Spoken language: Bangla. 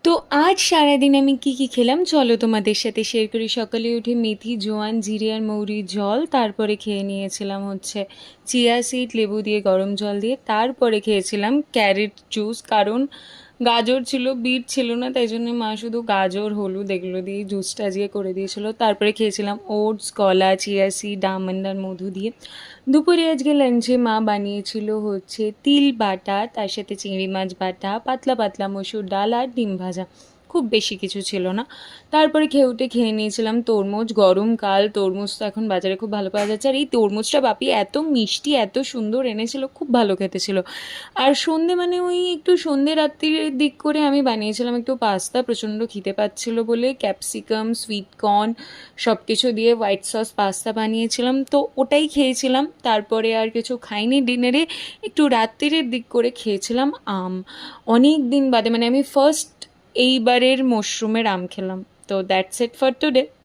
তো আজ সারাদিন আমি কি খেলাম চলো তোমাদের সাথে শেয়ার করি। সকালে উঠে মেথি, জোয়ান, জিরে আর মৌরির জল, তারপরে খেয়ে নিয়েছিলাম হচ্ছে চিয়া সিড লেবু দিয়ে গরম জল দিয়ে, তারপরে খেয়েছিলাম ক্যারেট জুস। কারণ গাজর ছিল, বিট ছিল না, তাই জন্য মা শুধু গাজর হলুদ এগুলো দিয়ে জুসটা দিয়ে করে দিয়েছিল। তারপরে খেয়েছিলাম ওটস, কলা, চিয়া সিড, আমন্ড আর মধু দিয়ে। দুপুরে আজকে লাঞ্চে মা বানিয়েছিল হচ্ছে তিল বাটা, তার সাথে চিংড়ি মাছ বাটা, পাতলা পাতলা মসুর ডাল আর ডিম ভাজা। খুব বেশি কিছু ছিল না। তারপরে খেয়ে নিয়েছিলাম তরমুজ। গরমকাল, তরমুজ তো এখন বাজারে খুব ভালো পাওয়া যাচ্ছে। আর এই তরমুজটা বাপি এত মিষ্টি, এত সুন্দর এনেছিল, খুব ভালো খেতে ছিল। আর সন্ধে মানে ওই একটু সন্ধে রাত্রির দিক করে আমি বানিয়েছিলাম একটু পাস্তা। প্রচণ্ড খিদে পাচ্ছিল বলে ক্যাপসিকাম, সুইট কর্ন সব কিছু দিয়ে হোয়াইট সস পাস্তা বানিয়েছিলাম, তো ওটাই খেয়েছিলাম। তারপরে আর কিছু খাইনি। ডিনারে একটু রাত্রির দিক করে খেয়েছিলাম আম। অনেক দিন বাদে মানে আমি ফার্স্ট এইবারের মশরুমের আম খেলাম। তো দ্যাটস ইট ফর টুডে।